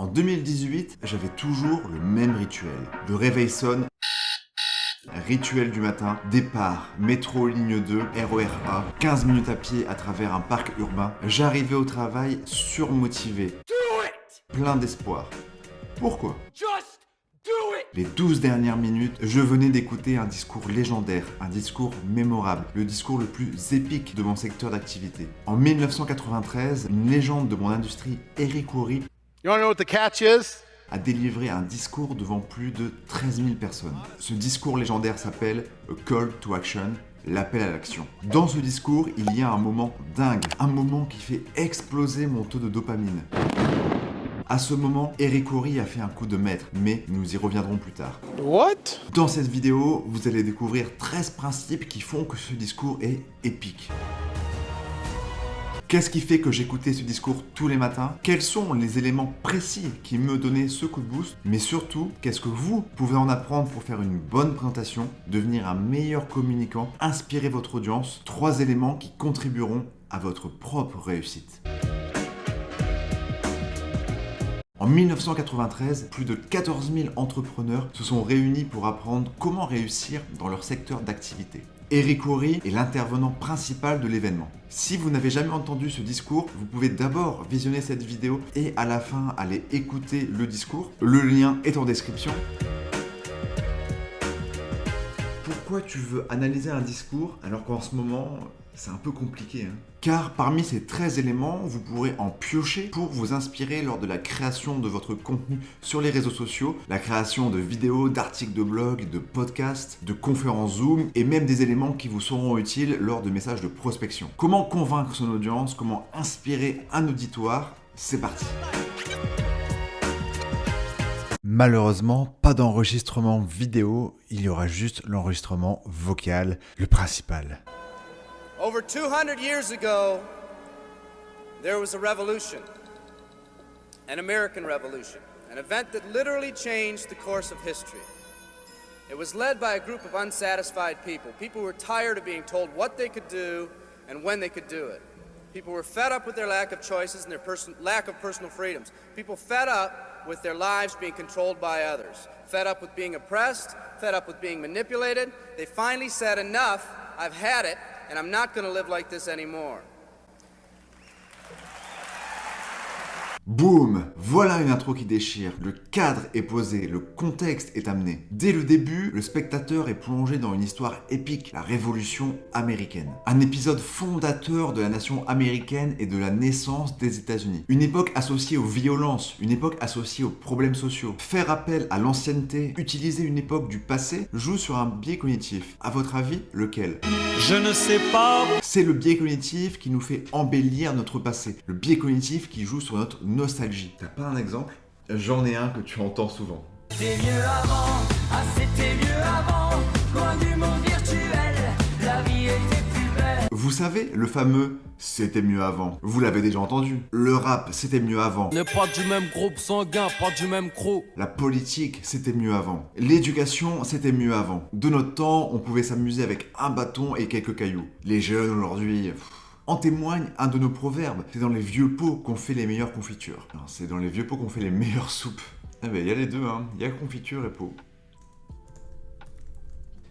En 2018, j'avais toujours le même rituel. Le réveil sonne, rituel du matin, départ, métro ligne 2, RER A, 15 minutes à pied à travers un parc urbain. J'arrivais au travail surmotivé, plein d'espoir. Pourquoi ? Les 12 dernières minutes, je venais d'écouter un discours légendaire, un discours mémorable, le discours le plus épique de mon secteur d'activité. En 1993, une légende de mon industrie, Eric Worre, a délivré un discours devant plus de 13 000 personnes. Ce discours légendaire s'appelle A Call to Action, l'appel à l'action. Dans ce discours, il y a un moment dingue, un moment qui fait exploser mon taux de dopamine. À ce moment, Eric Worre a fait un coup de maître, mais nous y reviendrons plus tard. What? Dans cette vidéo, vous allez découvrir 13 principes qui font que ce discours est épique. Qu'est-ce qui fait que j'écoutais ce discours tous les matins? Quels sont les éléments précis qui me donnaient ce coup de boost? Mais surtout, qu'est-ce que vous pouvez en apprendre pour faire une bonne présentation, devenir un meilleur communicant, inspirer votre audience? 3 éléments qui contribueront à votre propre réussite. En 1993, plus de 14 000 entrepreneurs se sont réunis pour apprendre comment réussir dans leur secteur d'activité. Eric Worre est l'intervenant principal de l'événement. Si vous n'avez jamais entendu ce discours, vous pouvez d'abord visionner cette vidéo et à la fin aller écouter le discours. Le lien est en description. Pourquoi tu veux analyser un discours alors qu'en ce moment, c'est un peu compliqué, hein? Car parmi ces 13 éléments, vous pourrez en piocher pour vous inspirer lors de la création de votre contenu sur les réseaux sociaux, la création de vidéos, d'articles de blog, de podcasts, de conférences Zoom et même des éléments qui vous seront utiles lors de messages de prospection. Comment convaincre son audience, comment inspirer un auditoire? C'est parti! Malheureusement, pas d'enregistrement vidéo, il y aura juste l'enregistrement vocal, le principal. Over 200 years ago, there was a revolution, an American Revolution, an event that literally changed the course of history. It was led by a group of unsatisfied people. People who were tired of being told what they could do and when they could do it. People were fed up with their lack of choices and their lack of personal freedoms. People fed up with their lives being controlled by others. Fed up with being oppressed, fed up with being manipulated. They finally said, enough, I've had it, and I'm not going to live like this anymore. Boum! Voilà une intro qui déchire. Le cadre est posé, le contexte est amené. Dès le début, le spectateur est plongé dans une histoire épique, la Révolution américaine. Un épisode fondateur de la nation américaine et de la naissance des États-Unis. Une époque associée aux violences, une époque associée aux problèmes sociaux. Faire appel à l'ancienneté, utiliser une époque du passé, joue sur un biais cognitif. À votre avis, lequel? Je ne sais pas. C'est le biais cognitif qui nous fait embellir notre passé. Le biais cognitif qui joue sur notre nostalgie. T'as pas un exemple? J'en ai un que tu entends souvent. C'était mieux avant, ah c'était mieux avant, loin du monde virtuel, la vie était plus belle. Vous savez, le fameux « c'était mieux avant ». Vous l'avez déjà entendu. Le rap, c'était mieux avant. On n'est pas du même groupe sanguin, pas du même crew. La politique, c'était mieux avant. L'éducation, c'était mieux avant. De notre temps, on pouvait s'amuser avec un bâton et quelques cailloux. Les jeunes aujourd'hui... En témoigne un de nos proverbes. C'est dans les vieux pots qu'on fait les meilleures confitures. Non, c'est dans les vieux pots qu'on fait les meilleures soupes. Ah ben, il y a les deux, hein. Il y a confiture et pot.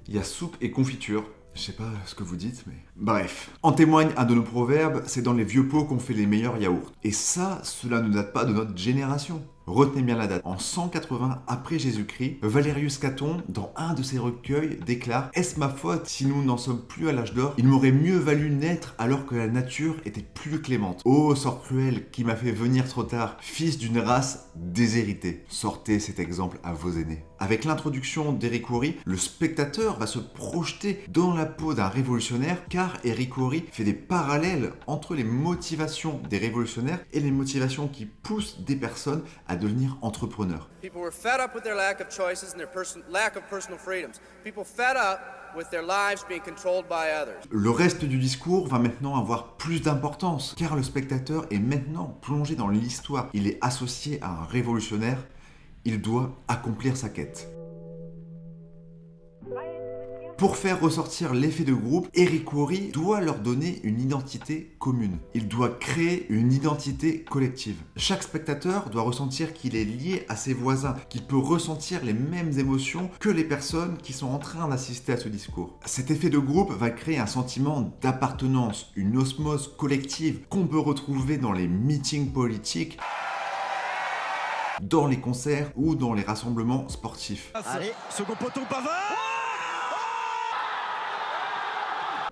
Il y a soupe et confiture. Je sais pas ce que vous dites, mais... Bref. En témoigne un de nos proverbes, c'est dans les vieux pots qu'on fait les meilleurs yaourts. Et ça, cela ne date pas de notre génération. Retenez bien la date. En 180 après Jésus-Christ, Valerius Caton, dans un de ses recueils, déclare « Est-ce ma faute si nous n'en sommes plus à l'âge d'or? Il m'aurait mieux valu naître alors que la nature était plus clémente. Ô sort cruel qui m'a fait venir trop tard, fils d'une race déshéritée. » Sortez cet exemple à vos aînés. Avec l'introduction d'Eric Worre, le spectateur va se projeter dans la peau d'un révolutionnaire car Eric Worre fait des parallèles entre les motivations des révolutionnaires et les motivations qui poussent des personnes à devenir entrepreneurs. People were fed up with their lack of choices and their lack of personal freedoms. People fed up with their lives being controlled by others. Le reste du discours va maintenant avoir plus d'importance car le spectateur est maintenant plongé dans l'histoire. Il est associé à un révolutionnaire. Il doit accomplir sa quête. Pour faire ressortir l'effet de groupe, Eric Worre doit leur donner une identité commune. Il doit créer une identité collective. Chaque spectateur doit ressentir qu'il est lié à ses voisins, qu'il peut ressentir les mêmes émotions que les personnes qui sont en train d'assister à ce discours. Cet effet de groupe va créer un sentiment d'appartenance, une osmose collective qu'on peut retrouver dans les meetings politiques, dans les concerts ou dans les rassemblements sportifs. Allez, second poteau Pavard.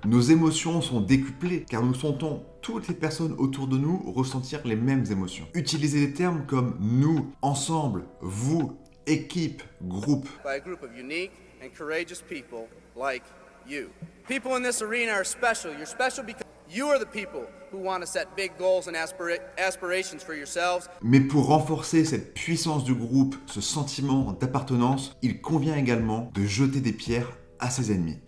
Nos émotions sont décuplées car nous sentons toutes les personnes autour de nous ressentir les mêmes émotions. Utilisez des termes comme nous, ensemble, vous, équipe, groupe. By a group of unique and courageous people like you. People in this arena are special. You're special because you are the people who want to set big goals and aspirations for yourselves. Mais pour renforcer cette puissance du groupe, ce sentiment d'appartenance, il convient également de jeter des pierres à ses ennemis.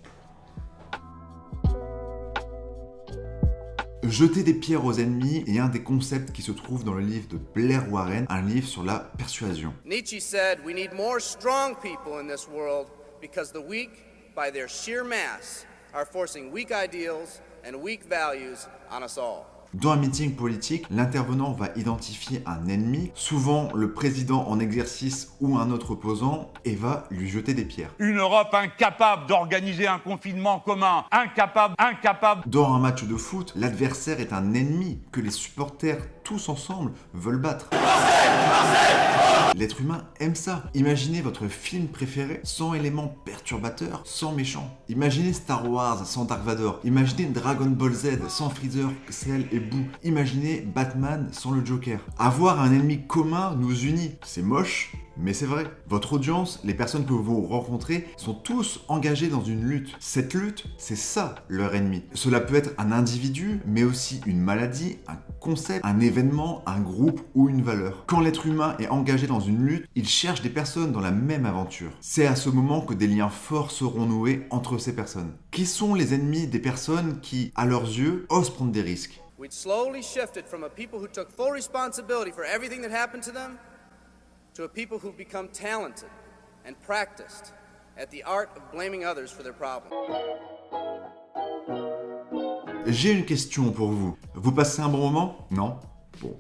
Jeter des pierres aux ennemis est un des concepts qui se trouve dans le livre de Blair Warren, un livre sur la persuasion. Nietzsche said, "We need more strong people in this world because the weak, by their sheer mass, are forcing weak ideals and weak values on us all." Dans un meeting politique, l'intervenant va identifier un ennemi, souvent le président en exercice ou un autre opposant, et va lui jeter des pierres. Une Europe incapable d'organiser un confinement commun, incapable. Dans un match de foot, l'adversaire est un ennemi que les supporters tous ensemble veulent battre. L'être humain aime ça. Imaginez votre film préféré sans éléments perturbateurs, sans méchants. Imaginez Star Wars sans Dark Vador. Imaginez Dragon Ball Z sans Freezer, Cell et Boo. Imaginez Batman sans le Joker. Avoir un ennemi commun nous unit. C'est moche, mais c'est vrai. Votre audience, les personnes que vous rencontrez, sont tous engagés dans une lutte. Cette lutte, c'est ça leur ennemi. Cela peut être un individu, mais aussi une maladie, un concept, un événement, un groupe ou une valeur. Quand l'être humain est engagé dans une lutte, il cherche des personnes dans la même aventure. C'est à ce moment que des liens forts seront noués entre ces personnes. Qui sont les ennemis des personnes qui, à leurs yeux, osent prendre des risques? We'd slowly shifted from a people who took full responsibility for everything that happened to them to a people who've become talented and practiced at the art of blaming others for their problems. J'ai une question pour vous. Vous passez un bon moment? Non? Bon.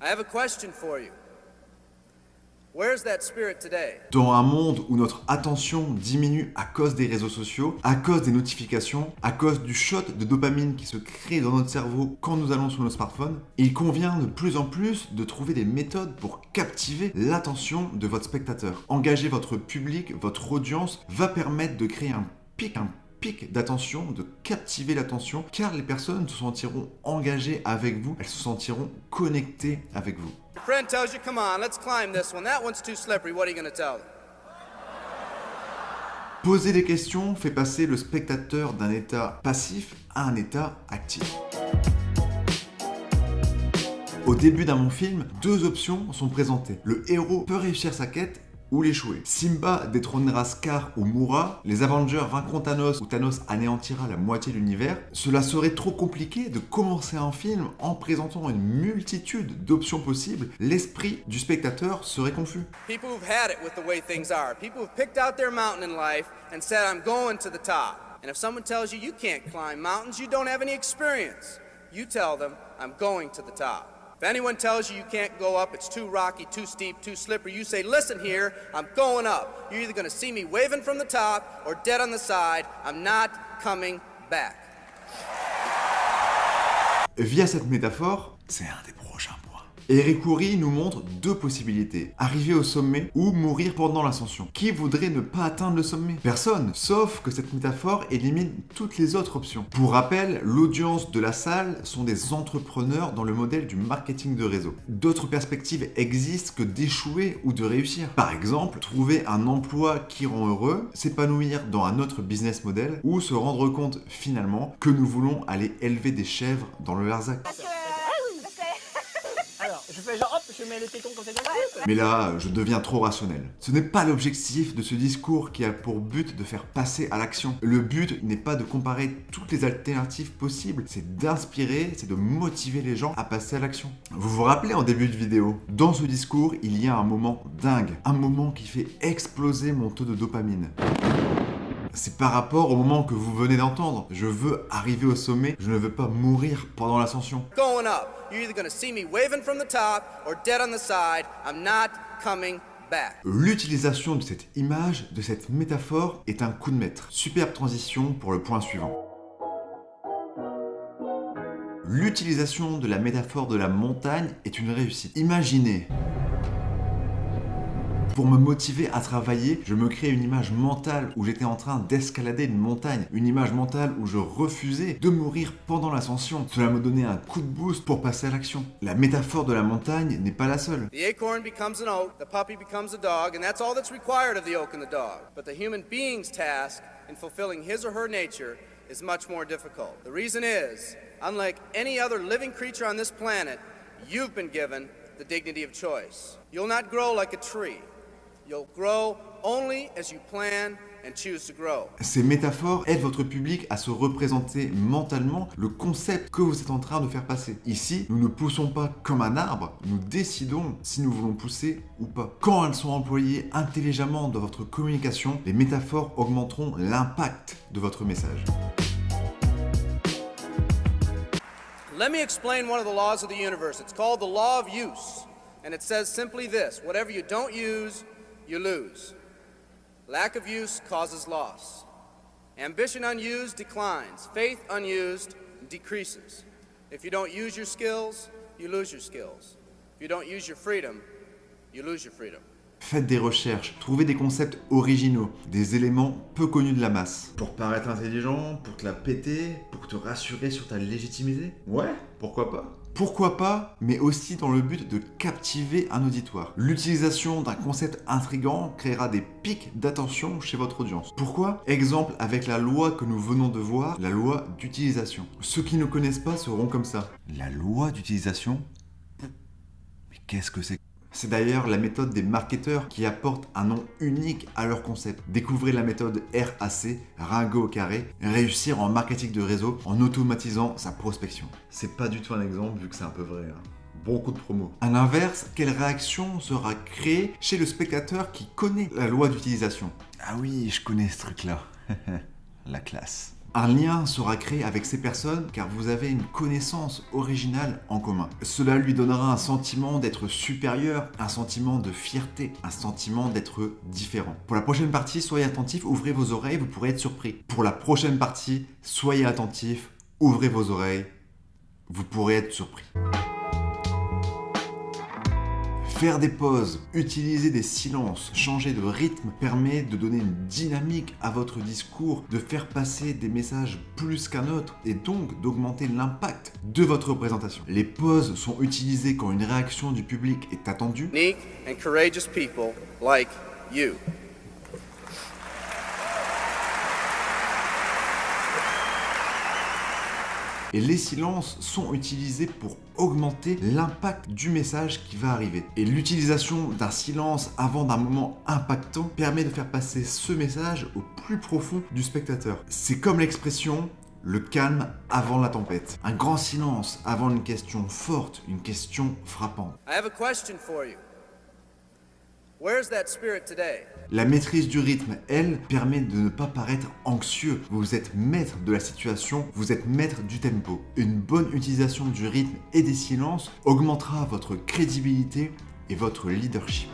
I have a question for you. Where's that spirit today? Dans un monde où notre attention diminue à cause des réseaux sociaux, à cause des notifications, à cause du shot de dopamine qui se crée dans notre cerveau quand nous allons sur nos smartphones, il convient de plus en plus de trouver des méthodes pour captiver l'attention de votre spectateur. Engager votre public, votre audience, va permettre de créer un pic d'attention, de captiver l'attention, car les personnes se sentiront engagées avec vous, elles se sentiront connectées avec vous. Your friend tells you, come on, let's climb this one. That one's too slippery. What are you going to tell them? Poser des questions fait passer le spectateur d'un état passif à un état actif. Au début d'un bon film, deux options sont présentées. Le héros peut réussir sa quête ou l'échouer. Simba détrônera Scar ou mourra, les Avengers vaincront Thanos ou Thanos anéantira la moitié de l'univers. Cela serait trop compliqué de commencer un film en présentant une multitude d'options possibles. L'esprit du spectateur serait confus. People who've had it with the way things are. People who've picked out their mountain in life and said, I'm going to the top. And if someone tells you you can't climb mountains, you don't have any experience. You tell them, I'm going to the top. If anyone tells you you can't go up, it's too rocky, too steep, too slippery, you say, listen here, I'm going up. You're either going to see me waving from the top or dead on the side. I'm not coming back. Via cette métaphore, c'est un des prochains points. Eric Worre nous montre deux possibilités. Arriver au sommet ou mourir pendant l'ascension. Qui voudrait ne pas atteindre le sommet? Personne, sauf que cette métaphore élimine toutes les autres options. Pour rappel, l'audience de la salle sont des entrepreneurs dans le modèle du marketing de réseau. D'autres perspectives existent que d'échouer ou de réussir. Par exemple, trouver un emploi qui rend heureux, s'épanouir dans un autre business model ou se rendre compte finalement que nous voulons aller élever des chèvres dans le Larzac. Je fais genre hop, je mets les tétons comme ça. Mais là, je deviens trop rationnel. Ce n'est pas l'objectif de ce discours qui a pour but de faire passer à l'action. Le but n'est pas de comparer toutes les alternatives possibles, c'est d'inspirer, c'est de motiver les gens à passer à l'action. Vous vous rappelez en début de vidéo, dans ce discours, il y a un moment dingue, un moment qui fait exploser mon taux de dopamine. C'est par rapport au moment que vous venez d'entendre. Je veux arriver au sommet, je ne veux pas mourir pendant l'ascension. Going up. You're either gonna see me waving from the top or dead on the side. I'm not coming back. L'utilisation de cette image, de cette métaphore, est un coup de maître. Superbe transition pour le point suivant. L'utilisation de la métaphore de la montagne est une réussite. Imaginez. Pour me motiver à travailler, je me crée une image mentale où j'étais en train d'escalader une montagne. Une image mentale où je refusais de mourir pendant l'ascension. Cela me donnait un coup de boost pour passer à l'action. La métaphore de la montagne n'est pas la seule. The acorn becomes an oak, the puppy becomes a dog, and that's all that's required of the oak and the dog. But the human being's task in fulfilling his or her nature is much more difficult. The reason is, unlike any other living creature on this planet, you've been given the dignity of choice. You'll not grow like a tree. You'll grow only as you plan and choose to grow. Ces métaphores aident votre public à se représenter mentalement le concept que vous êtes en train de faire passer. Ici, nous ne poussons pas comme un arbre, nous décidons si nous voulons pousser ou pas. Quand elles sont employées intelligemment dans votre communication, les métaphores augmenteront l'impact de votre message. Let me explain one of the laws of the universe. It's called the law of use. And it says simply this: whatever you don't use, you lose. Lack of use causes loss. Ambition unused declines. Faith unused decreases. If you don't use your skills, you lose your skills. If you don't use your freedom, you lose your freedom. Faites des recherches, trouvez des concepts originaux, des éléments peu connus de la masse. Pour paraître intelligent, pour te la péter, pour te rassurer sur ta légitimité. Ouais, pourquoi pas ? Pourquoi pas, mais aussi dans le but de captiver un auditoire. L'utilisation d'un concept intrigant créera des pics d'attention chez votre audience. Pourquoi ? Exemple avec la loi que nous venons de voir, la loi d'utilisation. Ceux qui ne connaissent pas seront comme ça. La loi d'utilisation ? Mais qu'est-ce que c'est ? C'est d'ailleurs la méthode des marketeurs qui apporte un nom unique à leur concept. Découvrez la méthode RAC, Ringot au carré, réussir en marketing de réseau en automatisant sa prospection. C'est pas du tout un exemple vu que c'est un peu vrai. Bon coup de promo. À l'inverse, quelle réaction sera créée chez le spectateur qui connaît la loi d'utilisation ? Ah oui, je connais ce truc-là. La classe. Un lien sera créé avec ces personnes car vous avez une connaissance originale en commun. Cela lui donnera un sentiment d'être supérieur, un sentiment de fierté, un sentiment d'être différent. Pour la prochaine partie, soyez attentifs, ouvrez vos oreilles, vous pourrez être surpris. Pour la prochaine partie, soyez attentifs, ouvrez vos oreilles, vous pourrez être surpris. Faire des pauses, utiliser des silences, changer de rythme permet de donner une dynamique à votre discours, de faire passer des messages plus qu'un autre et donc d'augmenter l'impact de votre présentation. Les pauses sont utilisées quand une réaction du public est attendue. Unique and courageous people like you. Et les silences sont utilisés pour augmenter l'impact du message qui va arriver. Et l'utilisation d'un silence avant d'un moment impactant permet de faire passer ce message au plus profond du spectateur. C'est comme l'expression « le calme avant la tempête ». Un grand silence avant une question forte, une question frappante. I have a question for you. Where's that spirit today? La maîtrise du rythme, elle, permet de ne pas paraître anxieux. Vous êtes maître de la situation, vous êtes maître du tempo. Une bonne utilisation du rythme et des silences augmentera votre crédibilité et votre leadership.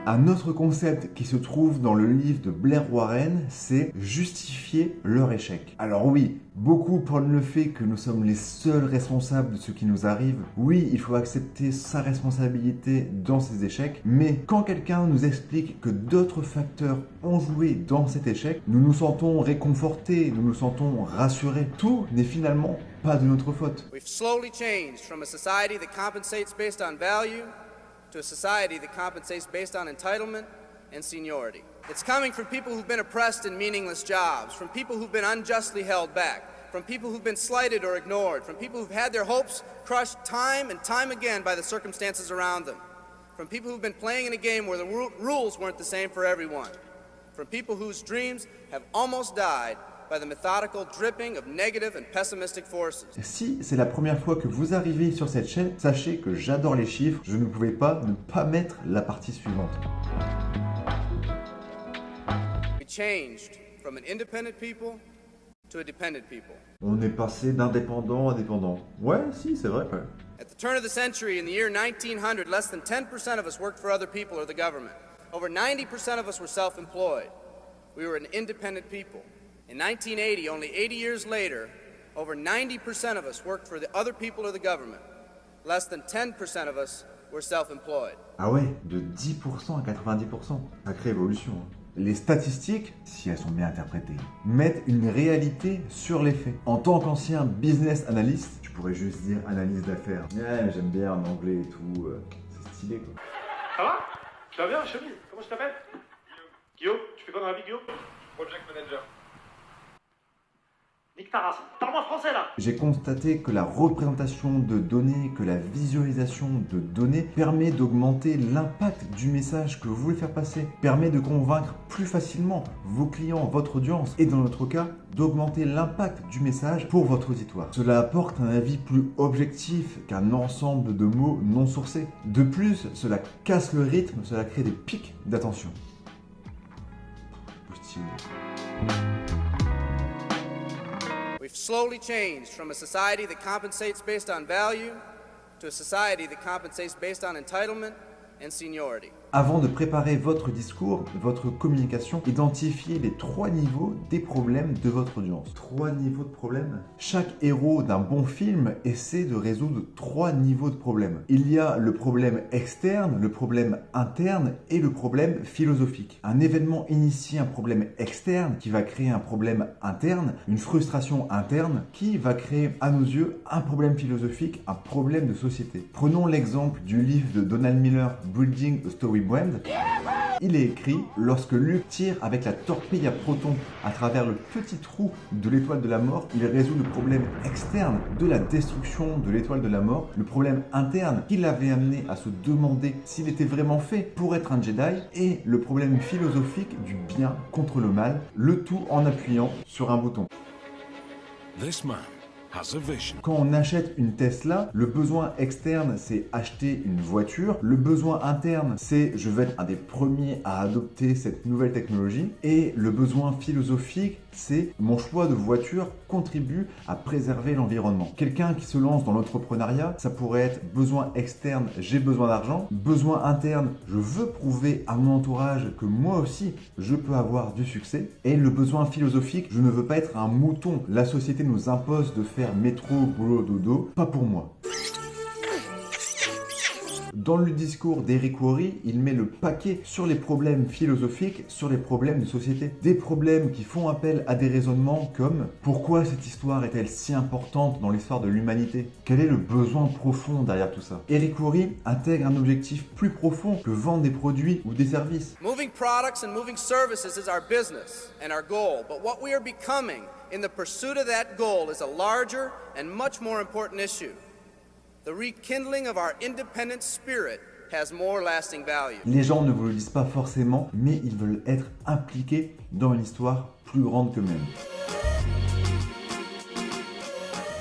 Un autre concept qui se trouve dans le livre de Blair Warren, c'est justifier leur échec. Alors oui, beaucoup prennent le fait que nous sommes les seuls responsables de ce qui nous arrive. Oui, il faut accepter sa responsabilité dans ces échecs, mais quand quelqu'un nous explique que d'autres facteurs ont joué dans cet échec, nous nous sentons réconfortés, nous nous sentons rassurés. Tout n'est finalement pas de notre faute. We've slowly changed from a society that compensates based on value to a society that compensates based on entitlement and seniority. It's coming from people who've been oppressed in meaningless jobs, from people who've been unjustly held back, from people who've been slighted or ignored, from people who've had their hopes crushed time and time again by the circumstances around them, from people who've been playing in a game where the rules weren't the same for everyone, from people whose dreams have almost died by the methodical dripping of negative and pessimistic forces. Si c'est la première fois que vous arrivez sur cette chaîne, sachez que j'adore les chiffres, je ne pouvais pas ne pas mettre la partie suivante. We changed from an independent people to a dependent people. On est passé d'indépendant à dépendant. Ouais, si, c'est vrai. Ouais. At the turn of the century, in the year 1900, less than 10% of us worked for other people or the government. Over 90% of us were self-employed. We were an independent people. In 1980, only 80 years later, over 90% of us worked for the other people or the government. Less than 10% of us were self-employed. Ah ouais, de 10% à 90%. Sacrée évolution. Hein. Les statistiques, si elles sont bien interprétées, mettent une réalité sur les faits. En tant qu'ancien business analyst, tu pourrais juste dire analyse d'affaires. Ouais, j'aime bien en anglais et tout, c'est stylé quoi. Ça va? Tu vas bien, Chérie? Comment tu t'appelles? Guillaume. Tu fais quoi dans la vie, Guillaume? Project Manager. Nique ta race. Parle-moi français là! J'ai constaté que la représentation de données, que la visualisation de données permet d'augmenter l'impact du message que vous voulez faire passer, permet de convaincre plus facilement vos clients, votre audience, et dans notre cas, d'augmenter l'impact du message pour votre auditoire. Cela apporte un avis plus objectif qu'un ensemble de mots non sourcés. De plus, cela casse le rythme, cela crée des pics d'attention. We've slowly changed from a society that compensates based on value to a society that compensates based on entitlement and seniority. Avant de préparer votre discours, votre communication, identifiez les 3 niveaux des problèmes de votre audience. 3 niveaux de problèmes. Chaque héros d'un bon film essaie de résoudre 3 niveaux de problèmes. Il y a le problème externe, le problème interne et le problème philosophique. Un événement initie un problème externe qui va créer un problème interne, une frustration interne qui va créer à nos yeux un problème philosophique, un problème de société. Prenons l'exemple du livre de Donald Miller, Building a Story Brand. Il est écrit: lorsque Luke tire avec la torpille à protons à travers le petit trou de l'étoile de la mort, il résout le problème externe de la destruction de l'étoile de la mort, le problème interne qui l'avait amené à se demander s'il était vraiment fait pour être un Jedi, et le problème philosophique du bien contre le mal, le tout en appuyant sur un bouton. This man has a vision. Quand on achète une Tesla, le besoin externe, c'est acheter une voiture. Le besoin interne, c'est je vais être un des premiers à adopter cette nouvelle technologie. Et le besoin philosophique, c'est mon choix de voiture contribue à préserver l'environnement. Quelqu'un qui se lance dans l'entrepreneuriat, ça pourrait être besoin externe, j'ai besoin d'argent. Besoin interne, je veux prouver à mon entourage que moi aussi, je peux avoir du succès. Et le besoin philosophique, je ne veux pas être un mouton. La société nous impose de faire métro, boulot, dodo, pas pour moi. Dans le discours d'Eric Worre, il met le paquet sur les problèmes philosophiques, sur les problèmes de société. Des problèmes qui font appel à des raisonnements comme « Pourquoi cette histoire est-elle si importante dans l'histoire de l'humanité ? Quel est le besoin profond derrière tout ça ?» Eric Worre intègre un objectif plus profond que vendre des produits ou des services. Moving products and moving services is our business and our goal, but what we are becoming in the pursuit of that goal is a larger and much more important issue. The rekindling of our independent spirit has more lasting value. Les gens ne vous le disent pas forcément, mais ils veulent être impliqués dans une histoire plus grande qu'eux-mêmes.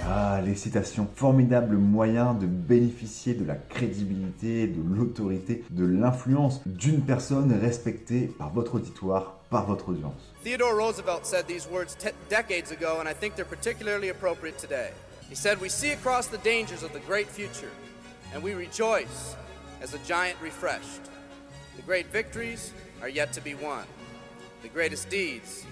Ah, les citations. Formidable moyen de bénéficier de la crédibilité, de l'autorité, de l'influence d'une personne respectée par votre auditoire, par votre audience. Theodore Roosevelt said these words decades ago, and I think they're particularly appropriate today. He said, "We see across the dangers of the great future, and we rejoice as a giant refreshed. The great victories are yet to be won. The greatest deeds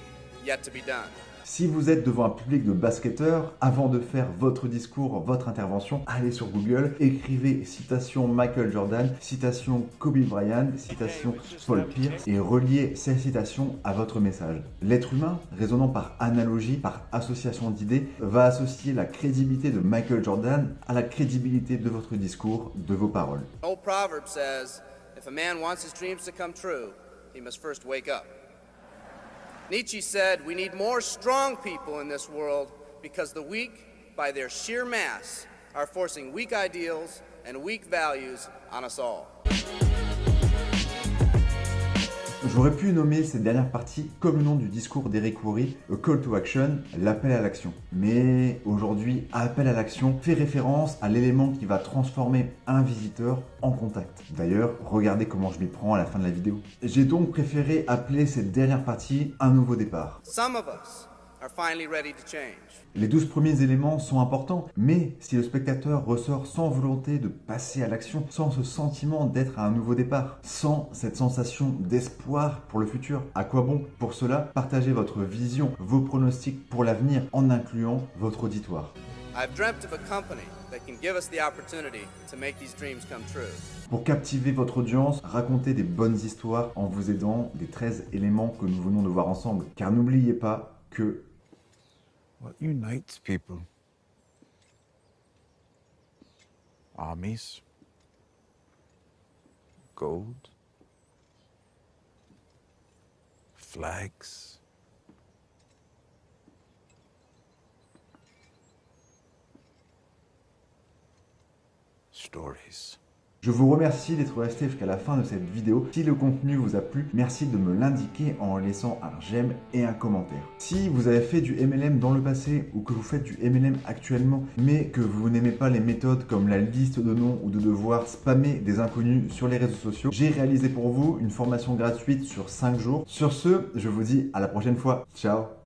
yet to be done." Si vous êtes devant un public de basketteurs, avant de faire votre discours, votre intervention, allez sur Google, écrivez citation Michael Jordan, citation Kobe Bryant, citation Paul Pierce et reliez ces citations à votre message. L'être humain, raisonnant par analogie, par association d'idées, va associer la crédibilité de Michael Jordan à la crédibilité de votre discours, de vos paroles. Old proverb says, if a man wants his dreams to come true, he must first wake up. Nietzsche said, we need more strong people in this world, because the weak, by their sheer mass, are forcing weak ideals and weak values on us all. J'aurais pu nommer cette dernière partie comme le nom du discours d'Eric Worre, A Call to Action, l'appel à l'action. Mais aujourd'hui, appel à l'action fait référence à l'élément qui va transformer un visiteur en contact. D'ailleurs, regardez comment je m'y prends à la fin de la vidéo. J'ai donc préféré appeler cette dernière partie un nouveau départ. Some of us are finally ready to change. Les 12 premiers éléments sont importants, mais si le spectateur ressort sans volonté de passer à l'action, sans ce sentiment d'être à un nouveau départ, sans cette sensation d'espoir pour le futur, à quoi bon? Pour cela, partagez votre vision, vos pronostics pour l'avenir en incluant votre auditoire. I've dreamt of a company that can give us the opportunity to make these dreams come true. Pour captiver votre audience, racontez des bonnes histoires en vous aidant des 13 éléments que nous venons de voir ensemble. Car n'oubliez pas que What unites people? Armies? Gold? Flags? Stories. je vous remercie d'être resté jusqu'à la fin de cette vidéo. Si le contenu vous a plu, merci de me l'indiquer en laissant un j'aime et un commentaire. Si vous avez fait du MLM dans le passé ou que vous faites du MLM actuellement, mais que vous n'aimez pas les méthodes comme la liste de noms ou de devoir spammer des inconnus sur les réseaux sociaux, j'ai réalisé pour vous une formation gratuite sur 5 jours. Sur ce, je vous dis à la prochaine fois. Ciao!